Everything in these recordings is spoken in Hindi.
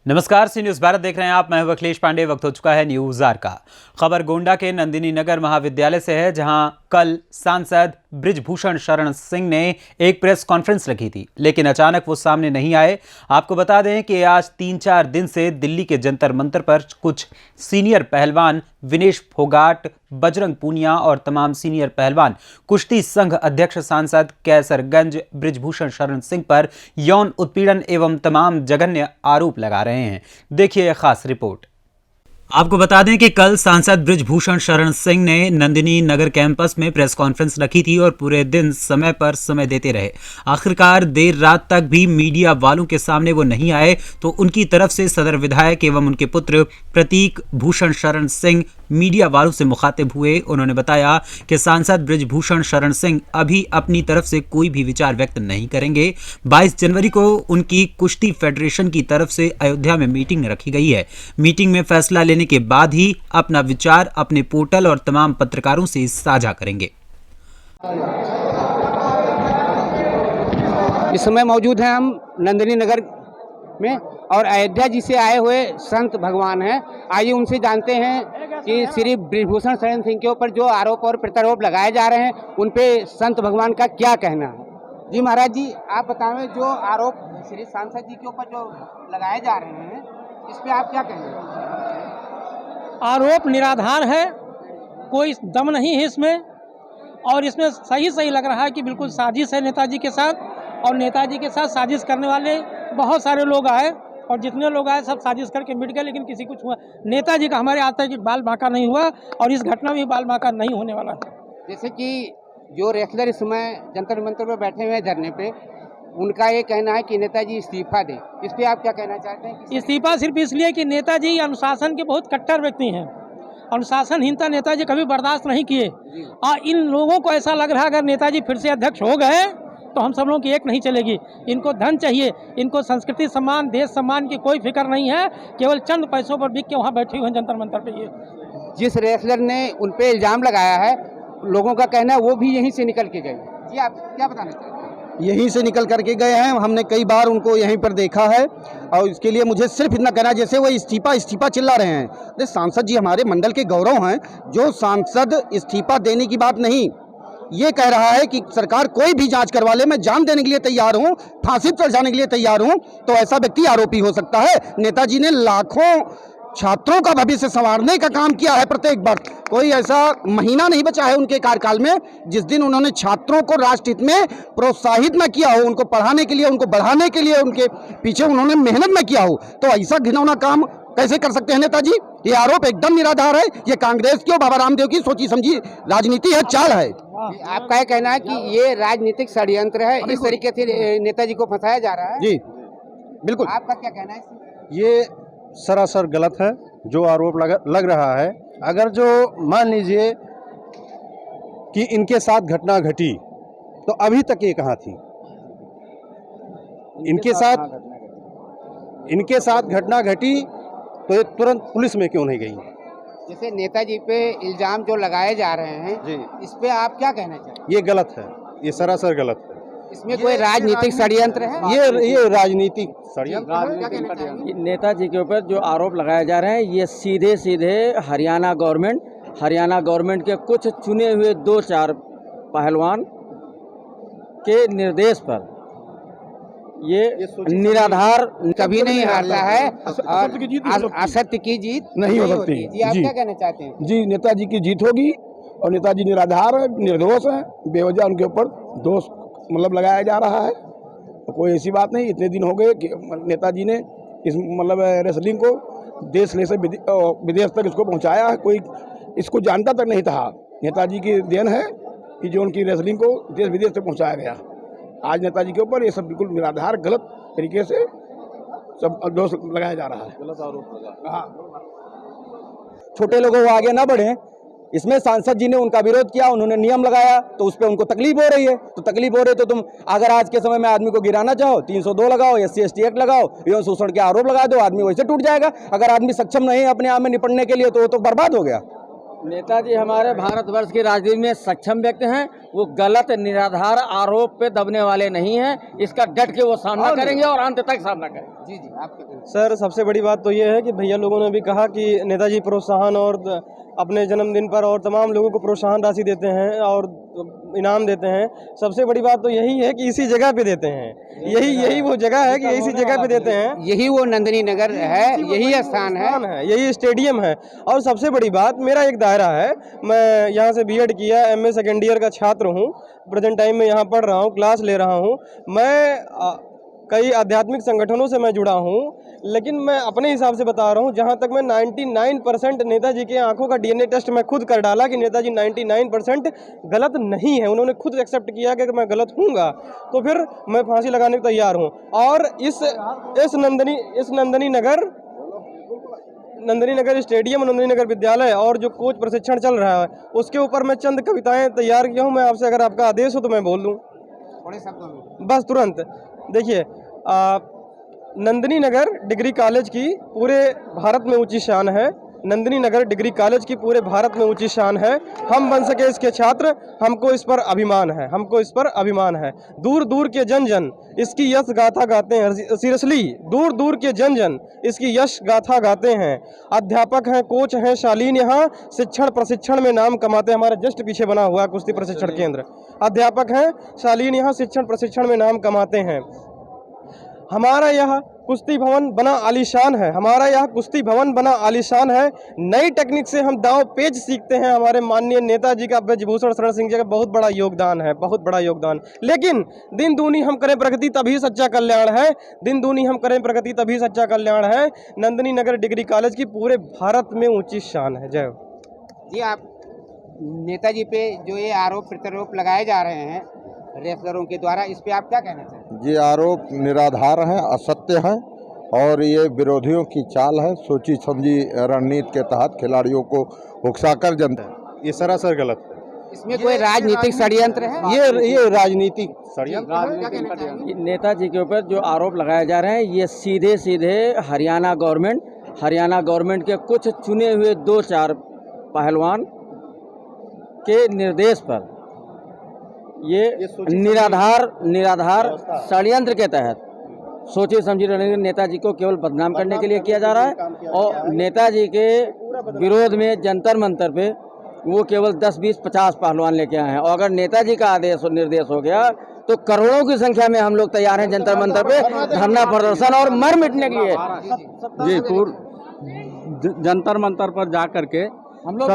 नमस्कार, सी न्यूज़ भारत देख रहे हैं आप। मैं हूं अखिलेश पांडे। वक्त हो चुका है न्यूज़ आर का। खबर गोंडा के नंदिनी नगर महाविद्यालय से है, जहां कल सांसद बृजभूषण शरण सिंह ने एक प्रेस कॉन्फ्रेंस रखी थी, लेकिन अचानक वो सामने नहीं आए। आपको बता दें कि आज 3-4 दिन से दिल्ली के जंतर मंतर पर कुछ सीनियर पहलवान विनेश फोगाट, बजरंग पूनिया और तमाम सीनियर पहलवान कुश्ती संघ अध्यक्ष सांसद कैसरगंज बृजभूषण शरण सिंह पर यौन उत्पीड़न एवं तमाम जघन्य आरोप लगा रहे हैं। देखिए यह खास रिपोर्ट। आपको बता दें कि कल सांसद बृजभूषण शरण सिंह ने नंदिनी नगर कैंपस में प्रेस कॉन्फ्रेंस रखी थी और पूरे दिन समय पर समय देते रहे। आखिरकार देर रात तक भी मीडिया वालों के सामने वो नहीं आए, तो उनकी तरफ से सदर विधायक एवं उनके पुत्र प्रतीक भूषण शरण सिंह मीडिया वालों से मुखातिब हुए। उन्होंने बताया कि सांसद बृजभूषण शरण सिंह अभी अपनी तरफ से कोई भी विचार व्यक्त नहीं करेंगे। 22 जनवरी को उनकी कुश्ती फेडरेशन की तरफ से अयोध्या में मीटिंग रखी गई है। मीटिंग में फैसला लेने के बाद ही अपना विचार अपने पोर्टल और तमाम पत्रकारों से साझा करेंगे। इस समय मौजूद हैं हम नंदिनी नगर में और अयोध्या जी से आए हुए संत भगवान हैं। आइए उनसे जानते हैं कि श्री बृजभूषण शरण सिंह के ऊपर जो आरोप और प्रत्यारोप लगाए जा रहे हैं, उन पे संत भगवान का क्या कहना है। जी महाराज जी, आप बताएं, जो आरोप श्री सांसद जी के ऊपर जो लगाए जा रहे हैं, इस पे आप क्या कहेंगे। आरोप निराधार है, कोई दम नहीं है इसमें, और इसमें सही लग रहा है कि बिल्कुल साजिश है नेताजी के साथ, और नेताजी के साथ साजिश करने वाले बहुत सारे लोग आए, और जितने लोग आए सब साजिश करके मिट गए, लेकिन किसी कुछ हुआ नेताजी का हमारे आज तक बाल बांका नहीं हुआ, और इस घटना में बाल बांका नहीं होने वाला है। जैसे कि जो रेसलर इस समय जंतर मंतर पर बैठे हुए हैं धरने पे, उनका ये कहना है कि नेताजी इस्तीफा दें। इस पे आप क्या कहना चाहते हैं। इस्तीफा सिर्फ इसलिए कि नेताजी अनुशासन के बहुत कट्टर व्यक्ति हैं, अनुशासनहीनता नेताजी कभी बर्दाश्त नहीं किए, और इन लोगों को ऐसा लग रहा है अगर नेताजी फिर से अध्यक्ष हो गए तो हम सब लोगों की एक नहीं चलेगी। इनको धन चाहिए, इनको संस्कृति सम्मान, देश सम्मान की कोई फिक्र नहीं है, केवल चंद पैसों पर बिक के वहाँ बैठे हुए जंतर मंतर पे। ये जिस रेसलर ने उन पे इल्जाम लगाया है, लोगों का कहना है वो भी यहीं से निकल के गए। जी आप क्या बताना चाहते हैं। यहीं से निकल करके गए हैं, हमने कई बार उनको यहीं पर देखा है, और इसके लिए मुझे सिर्फ इतना कहना है, जैसे वो इस्तीफा चिल्ला रहे हैं। अरे सांसद जी हमारे मंडल के गौरव हैं। जो सांसद इस्तीफा देने की बात नहीं, ये कह रहा है कि सरकार कोई भी जांच करवा ले, मैं जान देने के लिए तैयार हूँ, फांसी चढ़ाने के लिए तैयार हूँ, तो ऐसा व्यक्ति आरोपी हो सकता है। नेताजी ने लाखों छात्रों का भविष्य संवारने का काम किया है प्रत्येक वर्ष। कोई ऐसा महीना नहीं बचा है उनके कार्यकाल में जिस दिन उन्होंने छात्रों को राष्ट्रहित में प्रोत्साहित न किया हो, उनको पढ़ाने के लिए, उनको बढ़ाने के लिए उनके पीछे उन्होंने मेहनत न किया हो। तो ऐसा घिनौना काम कैसे कर सकते हैं नेताजी। ये आरोप एकदम निराधार है। ये कांग्रेस की और बाबा रामदेव की सोची समझी राजनीति है, चाल है। आपका ये कहना है कि ये राजनीतिक षड्यंत्र है, इस तरीके से नेताजी को फंसाया जा रहा है। जी बिल्कुल। आपका क्या कहना है। ये सरासर गलत है जो आरोप लग रहा है। अगर जो मान लीजिए कि इनके साथ घटना घटी, तो अभी तक ये कहाँ थी। इनके साथ घटना घटी तो ये तुरंत पुलिस में क्यों नहीं गई। जैसे नेताजी पे इल्जाम जो लगाए जा रहे हैं जी, इस पे आप क्या कहना चाहते हैं। ये गलत है, ये सरासर गलत है। इसमें कोई राजनीतिक षड्यंत्र है। ये राजनीतिक षड्यंत्र। नेताजी के ऊपर जो आरोप लगाए जा रहे हैं, ये सीधे हरियाणा गवर्नमेंट के कुछ चुने हुए 2-4 पहलवान के निर्देश पर ये निराधार कभी नहीं हारता है, असत्य की जीत नहीं हो सकती। जी आप क्या कहना चाहते हैं। जी नेताजी की जीत होगी, और नेताजी निराधार है, निर्दोष है, बेवजह उनके ऊपर दोष मतलब लगाया जा रहा है। तो कोई ऐसी बात नहीं। इतने दिन हो गए कि नेताजी ने इस मतलब रेसलिंग को देश ले से विदेश तक इसको पहुंचाया है। कोई इसको जानता तक नहीं था। नेताजी की देन है कि जो उनकी रेसलिंग को देश विदेश तक पहुंचाया गया। आज नेताजी के ऊपर ये सब बिल्कुल निराधार गलत तरीके से सब दोष लगाया जा रहा है, गलत आरोप लगा। हाँ, छोटे लोगों को आगे ना बढ़े, इसमें सांसद जी ने उनका विरोध किया, उन्होंने नियम लगाया, तो उस पर उनको तकलीफ हो रही है। तो तकलीफ हो रही है तो तुम अगर आज के समय में आदमी को गिराना चाहो, 302 लगाओ, SC/ST एक्ट लगाओ, यौन शोषण के आरोप लगा दो, आदमी वैसे टूट जाएगा। अगर आदमी सक्षम नहीं है अपने आप में निपटने के लिए, तो वो तो बर्बाद हो गया। नेताजी हमारे भारतवर्ष की राजनीति में सक्षम व्यक्ति हैं। वो गलत निराधार आरोप पे दबने वाले नहीं हैं। इसका डट के वो सामना करेंगे और अंत तक सामना करेंगे। जी जी आपके सर, सबसे बड़ी बात तो ये है कि भैया लोगों ने भी कहा कि नेताजी प्रोत्साहन और अपने जन्मदिन पर और तमाम लोगों को प्रोत्साहन राशि देते हैं और इनाम देते हैं। सबसे बड़ी बात तो यही है कि इसी जगह पे देते हैं। यही वो जगह है कि इसी जगह पे देते हैं। यही वो नंदिनी नगर है, यही स्थान है, यही स्टेडियम है। और सबसे बड़ी बात, मेरा एक दायरा है, मैं यहाँ से बीएड किया, एमए सेकेंड ईयर का छात्र हूँ, प्रेजेंट टाइम में यहाँ पढ़ रहा हूँ, क्लास ले रहा हूँ। मैं कई आध्यात्मिक संगठनों से मैं जुड़ा हूँ, लेकिन मैं अपने हिसाब से बता रहा हूँ, जहाँ तक मैं 99% नेताजी के आंखों का डीएनए टेस्ट मैं खुद कर डाला कि नेताजी 99% गलत नहीं है। उन्होंने खुद एक्सेप्ट किया कि मैं गलत हूँगा, तो फिर मैं फांसी लगाने को तैयार हूँ। और इस नंदिनी नगर स्टेडियम, नंदिनी नगर विद्यालय और जो कोच प्रशिक्षण चल रहा है, उसके ऊपर मैं चंद कविताएं तैयार किया हूँ। मैं आपसे, अगर आपका आदेश हो तो मैं बोल दूँ थोड़े शब्दों में। बस तुरंत। देखिए, नंदिनी नगर डिग्री कॉलेज की पूरे भारत में ऊंची शान है। नंदिनी नगर डिग्री कॉलेज की पूरे भारत में ऊंची शान है। हम बन सके इसके छात्र, हमको इस पर अभिमान है। दूर दूर के जन जन इसकी यश गाथा गाते हैं। सीरियसली, दूर दूर के जन जन इसकी यश गाथा गाते हैं। अध्यापक हैं, कोच हैं, शालीन यहाँ शिक्षण प्रशिक्षण में नाम कमाते हैं। हमारे जस्ट पीछे बना हुआ कुश्ती प्रशिक्षण केंद्र। अध्यापक हैं, शालीन यहाँ शिक्षण प्रशिक्षण में नाम कमाते हैं। हमारा यह कुश्ती भवन बना आलीशान है। नई टेक्निक से हम दांव पेच सीखते हैं। हमारे माननीय नेताजी का, ब्रिजभूषण शरण सिंह जी का बहुत बड़ा योगदान। लेकिन दिन दूनी हम करें प्रगति तभी सच्चा कल्याण है। नंदिनी नगर डिग्री कॉलेज की पूरे भारत में ऊंची शान है। जय हो। जी, आप नेताजी पे जो ये आरोप प्रत्यारोप लगाए जा रहे हैं रेसलरों के द्वारा, इस पे आप क्या कहना चाहते हैं? ये आरोप निराधार हैं, असत्य हैं और ये विरोधियों की चाल है। सोची समझी रणनीति के तहत खिलाड़ियों को उकसाकर जनता, ये सरासर गलत है। इसमें कोई राजनीतिक षड्यंत्र है? ये राजनीतिक षड्यंत्र षड्यंत्र। नेताजी के ऊपर जो आरोप लगाए जा रहे हैं, ये सीधे हरियाणा गवर्नमेंट के कुछ चुने हुए 2-4 पहलवान के निर्देश पर ये निराधार षड्यंत्र के तहत सोची समझी रणनीति नेताजी को केवल बदनाम करने के लिए किया जा रहा है। और नेताजी के विरोध में जंतर मंतर पे वो केवल 10, 20, 50 पहलवान लेके आए हैं। और अगर नेताजी का आदेश और निर्देश हो गया तो करोड़ों की संख्या में हम लोग तैयार हैं जंतर मंतर पे धरना प्रदर्शन और मर मिटने के लिए। जी, जंतर मंतर पर जा करके हम लोग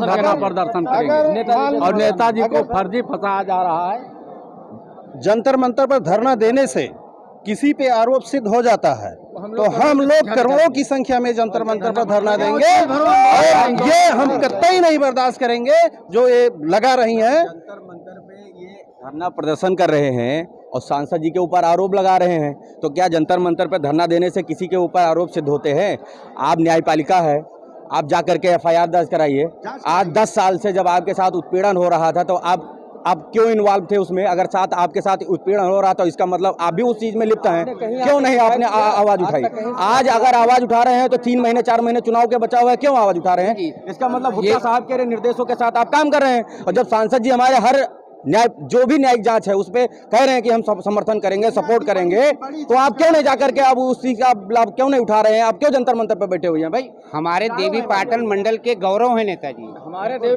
धरना प्रदर्शन करेंगे और नेताजी को फर्जी फंसाया जा रहा है। जंतर मंतर पर धरना देने से किसी पे आरोप सिद्ध हो जाता है, तो हम लोग करोड़ों की संख्या में जंतर मंतर पर धरना देंगे और ये हम कतई नहीं बर्दाश्त करेंगे जो ये लगा रही हैं। जंतर मंतर पे ये धरना प्रदर्शन कर रहे हैं और सांसद जी के ऊपर आरोप लगा रहे हैं, तो क्या जंतर मंतर पर धरना देने से किसी के ऊपर आरोप सिद्ध होते हैं? आप न्यायपालिका है, आप जा करके एफआईआर दर्ज कराइए। आज 10 साल से जब आपके साथ उत्पीड़न हो रहा था तो आप क्यों इन्वॉल्व थे उसमें? अगर आपके साथ उत्पीड़न हो रहा था इसका मतलब आप भी उस चीज में लिप्त हैं। क्यों नहीं आपने आवाज उठाई? आज अगर आवाज उठा रहे हैं तो 3 महीने 4 महीने चुनाव के बचा हुआ है, क्यों आवाज उठा रहे हैं? इसका मतलब भुट्टा साहब के निर्देशों के साथ आप काम कर रहे हैं। और जब सांसद जी हमारे हर जो भी न्यायिक जांच है उस पे कह रहे हैं कि हम समर्थन करेंगे, सपोर्ट करेंगे, तो आप क्यों नहीं जाकर के आप उस चीज का लाभ क्यों नहीं उठा रहे हैं? आप क्यों जंतर मंतर पर बैठे हुए हैं भाई? हमारे देवी पाटन मंडल के गौरव है नेताजी। हमारे देवी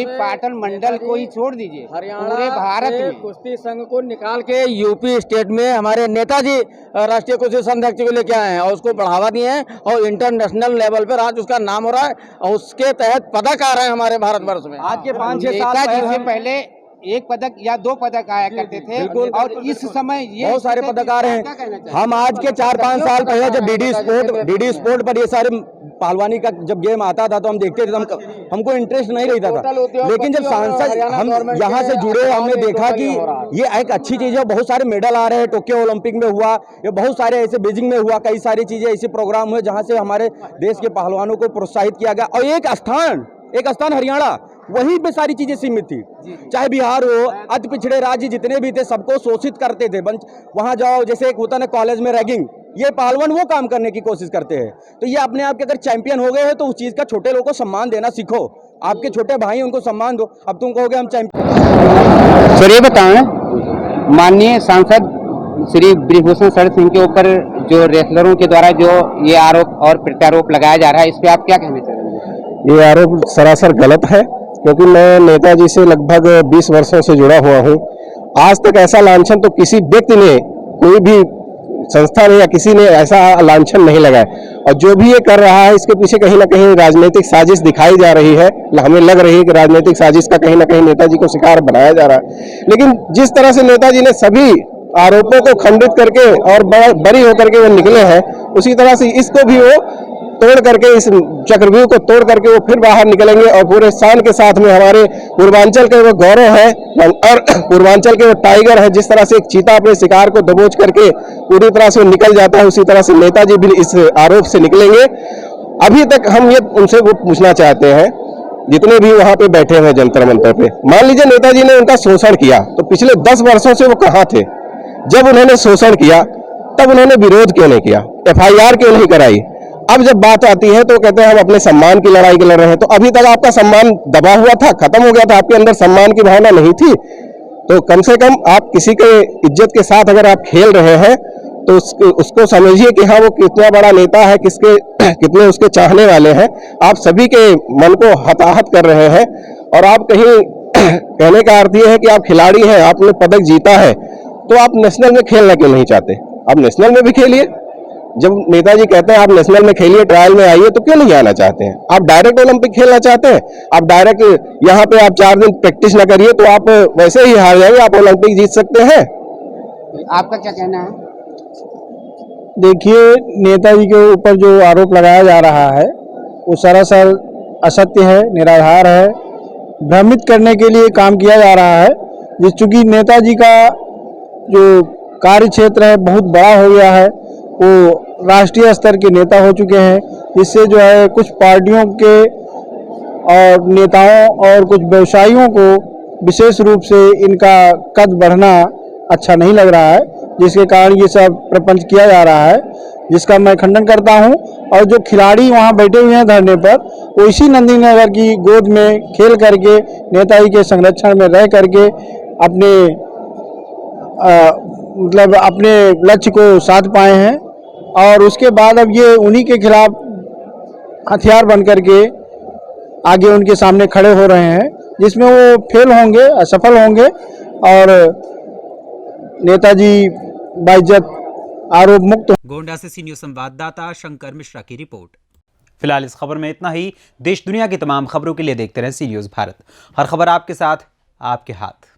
पाटन मंडल को ही छोड़ दीजिए, हरियाणा पूरे भारत में कुश्ती संघ को निकाल के यूपी स्टेट में हमारे नेताजी राष्ट्रीय कुश्ती संघ को लेके आए हैं और उसको बढ़ावा दिए हैं और इंटरनेशनल लेवल पर आज उसका नाम हो रहा है और उसके तहत पदक आ रहे हैं हमारे भारतवर्ष में। आज के 5-6 साल से पहले 1 पदक या 2 पदक आया करते थे और इस समय ये बहुत सारे पदक आ रहे हैं। हम आज के 4-5 साल पहले जब डीडी स्पोर्ट पर ये सारे पहलवानी का जब गेम आता था तो हम देखते थे, हमको इंटरेस्ट नहीं रहता था। लेकिन जब सांसद हम यहाँ से जुड़े, हमने देखा कि ये एक अच्छी चीज है। बहुत सारे मेडल आ रहे हैं, टोक्यो ओलंपिक में हुआ, ये बहुत सारे ऐसे बीजिंग में हुआ, कई सारी चीजें ऐसे प्रोग्राम हुए जहाँ से हमारे देश के पहलवानों को प्रोत्साहित किया गया। और एक स्थान हरियाणा, वहीं पे सारी चीजें सीमित थी। चाहे बिहार हो, अति पिछड़े राज्य जितने भी थे सबको शोषित करते थे। वहां जाओ, जैसे एक होता ना कॉलेज में रैगिंग, ये पहलवान वो काम करने की कोशिश करते हैं। तो ये अपने आप के अगर चैंपियन हो गए हैं तो उस चीज़ का छोटे लोगों को सम्मान देना सीखो। आपके छोटे भाई उनको सम्मान दो। अब तुम कहोगे हम चैंपियन। सर ये बताएं, माननीय सांसद श्री ब्रिजभूषण शरण सिंह के ऊपर जो रेसलरों के द्वारा जो ये आरोप और प्रत्यारोप लगाया जा रहा है, इस पे आप क्या कहना चाहेंगे? ये आरोप सरासर गलत है, क्योंकि मैं नेताजी से लगभग 20 वर्षों से जुड़ा हुआ हूँ। आज तक ऐसा लांछन तो किसी व्यक्ति ने, कोई भी संस्था ने या किसी ने ऐसा लांछन नहीं लगाया। और जो भी ये कर रहा है इसके पीछे कहीं ना कहीं राजनीतिक साजिश दिखाई जा रही है। हमें लग रही है कि राजनीतिक साजिश का कहीं ना कहीं नेताजी को शिकार बनाया जा रहा है। लेकिन जिस तरह से नेताजी ने सभी आरोपों को खंडित करके और बरी होकर के वो निकले हैं, उसी तरह से इसको भी वो तोड़ करके, इस चक्रव्यूह को तोड़ करके वो फिर बाहर निकलेंगे और पूरे शान के साथ में हमारे पूर्वांचल के वो गौरव है और पूर्वांचल के वो टाइगर है। जिस तरह से एक चीता अपने शिकार को दबोच करके पूरी तरह से वो निकल जाता है, उसी तरह से नेताजी भी इस आरोप से निकलेंगे। अभी तक हम ये उनसे वो पूछना चाहते हैं, जितने भी वहां पे बैठे हुए जंतर मंतर पे, मान लीजिए नेताजी ने उनका शोषण किया, तो पिछले 10 वर्षों से वो कहाँ थे? जब उन्होंने शोषण किया तब उन्होंने विरोध क्यों नहीं किया, FIR क्यों नहीं कराई? अब जब बात आती है तो कहते हैं हम अपने सम्मान की लड़ाई लड़ रहे हैं। तो अभी तक आपका सम्मान दबा हुआ था, खत्म हो गया था, आपके अंदर सम्मान की भावना नहीं थी। तो कम से कम आप किसी के इज्जत के साथ अगर आप खेल रहे हैं तो उसको समझिए कि हाँ वो कितना बड़ा नेता है, कितने उसके चाहने वाले हैं। आप सभी के मन को हताहत कर रहे हैं। और आप कहीं कहने का अर्थ ये है कि आप खिलाड़ी हैं, आपने पदक जीता है, तो आप नेशनल में खेलना क्यों नहीं चाहते? आप नेशनल में भी खेलिए। जब नेताजी कहते हैं आप नेशनल में खेलिए, ट्रायल में आइए, तो क्यों नहीं आना चाहते हैं? आप डायरेक्ट ओलंपिक खेलना चाहते हैं? आप डायरेक्ट यहाँ पे आप 4 दिन प्रैक्टिस ना करिए तो आप वैसे ही हार जाएंगे, आप ओलंपिक जीत सकते हैं। आपका क्या कहना है? देखिए, नेताजी के ऊपर जो आरोप लगाया जा रहा है वो सरासर असत्य है, निराधार है, भ्रमित करने के लिए काम किया जा रहा है। जिस चूंकि नेताजी का जो कार्य क्षेत्र है बहुत बड़ा हो गया है, वो राष्ट्रीय स्तर के नेता हो चुके हैं, जिससे जो है कुछ पार्टियों के और नेताओं और कुछ व्यवसायियों को विशेष रूप से इनका कद बढ़ना अच्छा नहीं लग रहा है, जिसके कारण ये सब प्रपंच किया जा रहा है, जिसका मैं खंडन करता हूं। और जो खिलाड़ी वहां बैठे हुए हैं धरने पर, वो इसी नंदिनी नगर की गोद में खेल करके, नेताजी के संरक्षण में रह करके अपने मतलब अपने लक्ष्य को साध पाए हैं। और उसके बाद अब ये उन्हीं के खिलाफ हथियार बन करके आगे उनके सामने खड़े हो रहे हैं, जिसमें वो फेल होंगे, असफल होंगे और नेताजी बाइज्जत आरोप मुक्त। गोंडा से सी न्यूज़ संवाददाता शंकर मिश्रा की रिपोर्ट। फिलहाल इस खबर में इतना ही। देश दुनिया की तमाम खबरों के लिए देखते रहें सी न्यूज़ भारत। हर खबर आपके साथ, आपके हाथ।